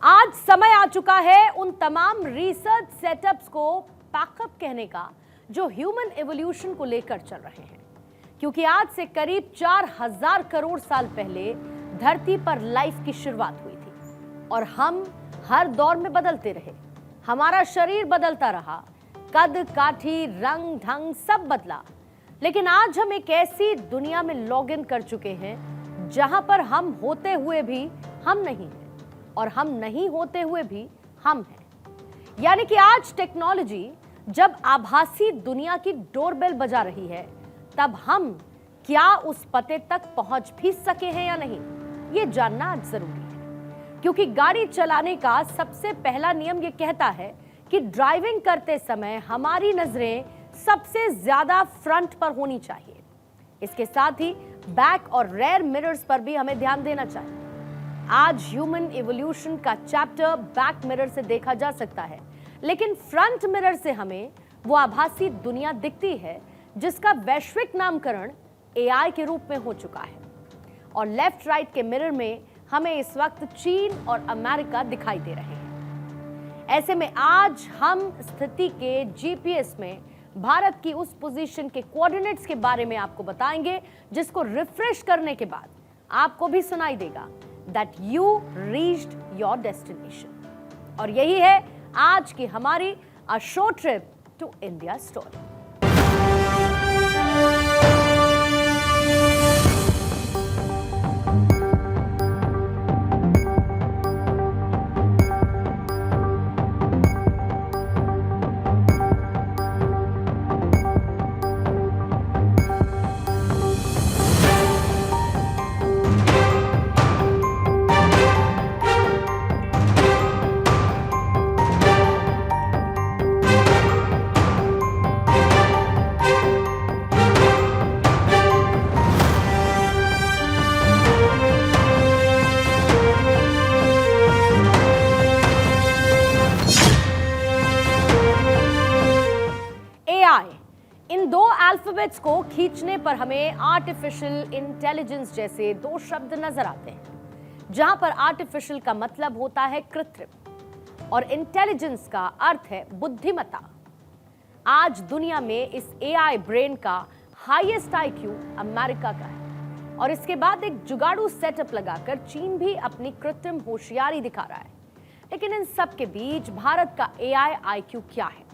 आज समय आ चुका है उन तमाम रिसर्च सेटअप्स को पैकअप कहने का जो ह्यूमन एवोल्यूशन को लेकर चल रहे हैं, क्योंकि आज से करीब 4000 करोड़ साल पहले धरती पर लाइफ की शुरुआत हुई थी और हम हर दौर में बदलते रहे। हमारा शरीर बदलता रहा, कद काठी रंग ढंग सब बदला, लेकिन आज हम एक ऐसी दुनिया में लॉग इन कर चुके हैं जहां पर हम होते हुए भी हम नहीं हैं और हम नहीं होते हुए भी हम हैं। यानी कि आज टेक्नोलॉजी जब आभासी दुनिया की डोरबेल बजा रही है, तब हम क्या उस पते तक पहुंच भी सके हैं या नहीं, ये जानना आज जरूरी है। क्योंकि गाड़ी चलाने का सबसे पहला नियम ये कहता है कि ड्राइविंग करते समय हमारी नजरें सबसे ज्यादा फ्रंट पर होनी चाहिए। इसके साथ ही बैक और रेयर मिरर्स पर भी हमें ध्यान देना चाहिए। आज ह्यूमन इवोल्यूशन का चैप्टर बैक मिरर से देखा जा सकता है, लेकिन फ्रंट मिरर से हमें वो आभासी दुनिया दिखती है जिसका वैश्विक नामकरण एआई के रूप में हो चुका है। और लेफ्ट राइट के मिरर में हमें इस वक्त चीन और अमेरिका दिखाई दे रहे हैं। ऐसे में आज हम स्थिति के जीपीएस में भारत की उस पोजीशन के कोऑर्डिनेट्स के बारे में आपको बताएंगे, जिसको रिफ्रेश करने के बाद आपको भी सुनाई देगा that you reached your destination। और यही है आज की हमारी A Short Trip to India story. इन दो अल्फाबेट्स को खींचने पर हमें आर्टिफिशियल इंटेलिजेंस जैसे दो शब्द नजर आते हैं, जहां पर आर्टिफिशियल का मतलब होता है कृत्रिम और इंटेलिजेंस का अर्थ है बुद्धिमत्ता। आज दुनिया में इस एआई ब्रेन का हाईएस्ट आईक्यू अमेरिका का है और इसके बाद एक जुगाड़ू सेटअप लगाकर चीन भी अपनी कृत्रिम होशियारी दिखा रहा है। लेकिन इन सब के बीच भारत का एआई आईक्यू क्या है?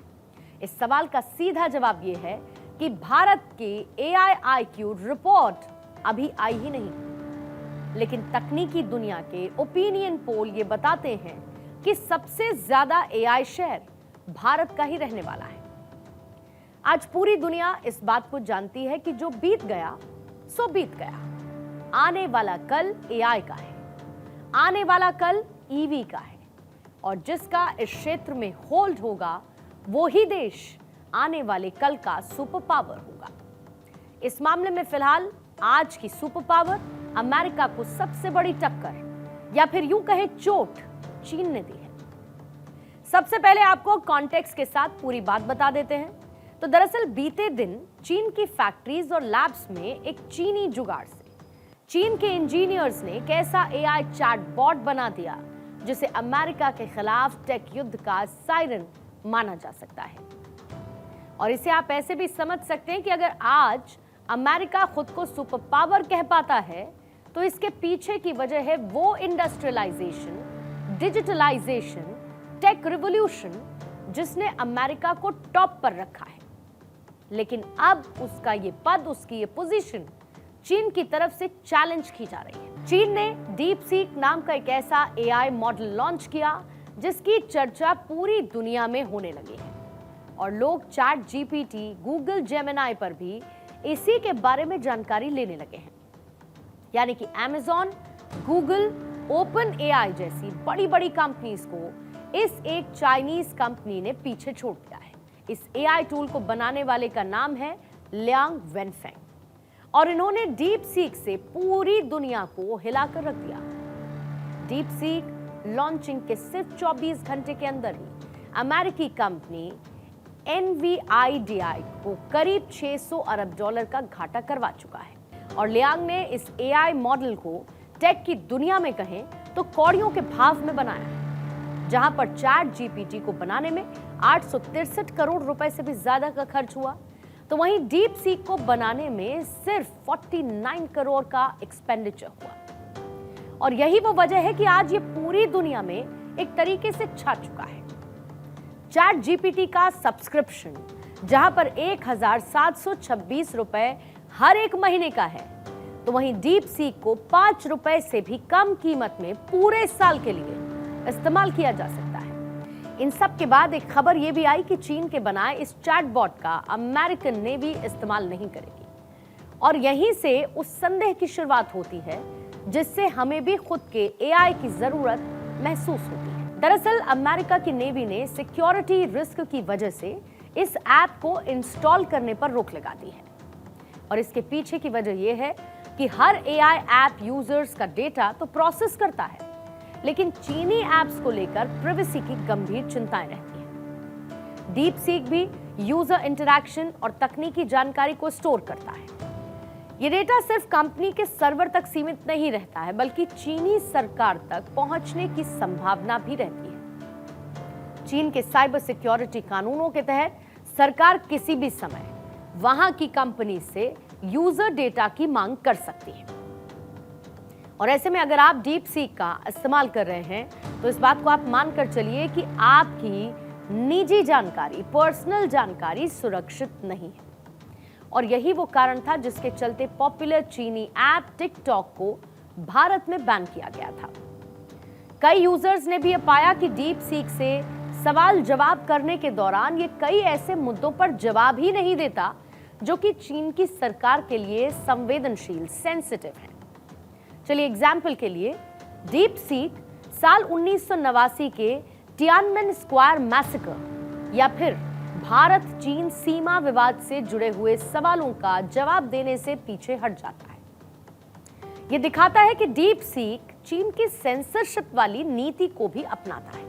इस सवाल का सीधा जवाब यह है कि भारत की एआई आईक्यू रिपोर्ट अभी आई ही नहीं, लेकिन तकनीकी दुनिया के ओपिनियन पोल ये बताते हैं कि सबसे ज्यादा एआई शेयर भारत का ही रहने वाला है। आज पूरी दुनिया इस बात को जानती है कि जो बीत गया सो बीत गया। आने वाला कल एआई का है, आने वाला कल ईवी का है और जिसका इस क्षेत्र में होल्ड होगा वो ही देश आने वाले कल का सुपर पावर होगा। इस मामले में फिलहाल आज की सुपर पावर अमेरिका को सबसे बड़ी टक्कर या फिर यूं कहें चोट चीन ने दी है। सबसे पहले आपको कॉन्टेक्स्ट के साथ पूरी बात बता देते हैं। तो दरअसल बीते दिन चीन की फैक्ट्रीज और लैब्स में एक चीनी जुगाड़ से चीन के इंजीनियर्स ने एक ऐसा एआई चैटबॉट बना दिया जिसे अमेरिका के खिलाफ टेक युद्ध का सायरन माना जा सकता है। और इसे आप ऐसे भी समझ सकते हैं कि अगर आज अमेरिका खुद को सुपर पावर कह पाता है तो इसके पीछे की वजह है वो इंडस्ट्रियलाइजेशन, डिजिटलाइजेशन, टेक रिवॉल्यूशन जिसने अमेरिका को टॉप पर रखा है। लेकिन अब उसका ये पद, उसकी ये पोजीशन चीन की तरफ से चैलेंज की जा रही है। चीन ने डीप सीक नाम का एक ऐसा एआई मॉडल लॉन्च किया जिसकी चर्चा पूरी दुनिया में होने लगी है और लोग चैट जीपीटी, गूगल जेमिनाई पर भी इसी के बारे में जानकारी लेने लगे हैं। यानी कि अमेज़न, गूगल, ओपन एआई जैसी बड़ी बड़ी कंपनीज को इस एक चाइनीज कंपनी ने पीछे छोड़ दिया है। इस एआई टूल को बनाने वाले का नाम है लियांग वेनफेंग और इन्होंने डीप सीक से पूरी दुनिया को हिलाकर रख दिया। डीप सीक लॉन्चिंग के सिर्फ 24 घंटे के अंदर ही अमेरिकी कंपनी NVIDIA को करीब $600 अरब का घाटा करवा चुका है और लियांग ने इस एआई मॉडल को टेक की दुनिया में कहें तो कौड़ियों के भाव में बनाया है। जहां पर चैट जीपीटी को बनाने में 863 करोड़ रुपए से भी ज्यादा का खर्च हुआ, तो वहीं डीप सीक को बनाने में सिर्फ 49 करोड़ का एक्सपेंडिचर हुआ। और यही वो वजह है कि आज ये पूरी दुनिया में एक तरीके से छा चुका है। चैट जीपीटी का सब्सक्रिप्शन जहां पर 1726 रुपए हर एक महीने का है, तो वहीं डीप सीक को 5 रुपए से भी कम कीमत में पूरे साल के लिए इस्तेमाल किया जा सकता है। इन सब के बाद एक खबर यह भी आई कि चीन के बनाए इस चैटबॉट का अमेरिकन नेवी इस्तेमाल नहीं करेगी, और यहीं से उस संदेह की शुरुआत होती है जिससे हमें भी खुद के एआई की जरूरत महसूस होती है। दरअसल अमेरिका की नेवी ने सिक्योरिटी रिस्क की वजह से इस ऐप को इंस्टॉल करने पर रोक लगा दी है, और इसके पीछे की वजह यह है कि हर एआई ऐप यूजर्स का डेटा तो प्रोसेस करता है, लेकिन चीनी ऐप्स को लेकर प्राइवेसी की गंभीर चिंताएं रहती हैं। डीप सीक भी यूजर इंटरैक्शन और तकनीकी जानकारी को स्टोर करता है। ये डेटा सिर्फ कंपनी के सर्वर तक सीमित नहीं रहता है, बल्कि चीनी सरकार तक पहुंचने की संभावना भी रहती है। चीन के साइबर सिक्योरिटी कानूनों के तहत सरकार किसी भी समय वहां की कंपनी से यूजर डेटा की मांग कर सकती है। और ऐसे में अगर आप डीप सीक का इस्तेमाल कर रहे हैं, तो इस बात को आप मानकर चलिए कि आपकी निजी जानकारी, पर्सनल जानकारी सुरक्षित नहीं है। और यही वो कारण था जिसके चलते पॉपुलर चीनी ऐप टिकटॉक को भारत में बैन किया गया था। कई यूजर्स ने भी यह पाया कि डीप सीक से सवाल जवाब करने के दौरान ये कई ऐसे मुद्दों पर जवाब ही नहीं देता जो कि चीन की सरकार के लिए संवेदनशील, सेंसिटिव है। चलिए एग्जाम्पल के लिए, डीप सीक साल 1989 के टियानमेन स्क्वायर मैसेकर या फिर भारत चीन सीमा विवाद से जुड़े हुए सवालों का जवाब देने से पीछे हट जाता है। यह दिखाता है कि डीप सीक चीन की सेंसरशिप वाली नीति को भी अपनाता है।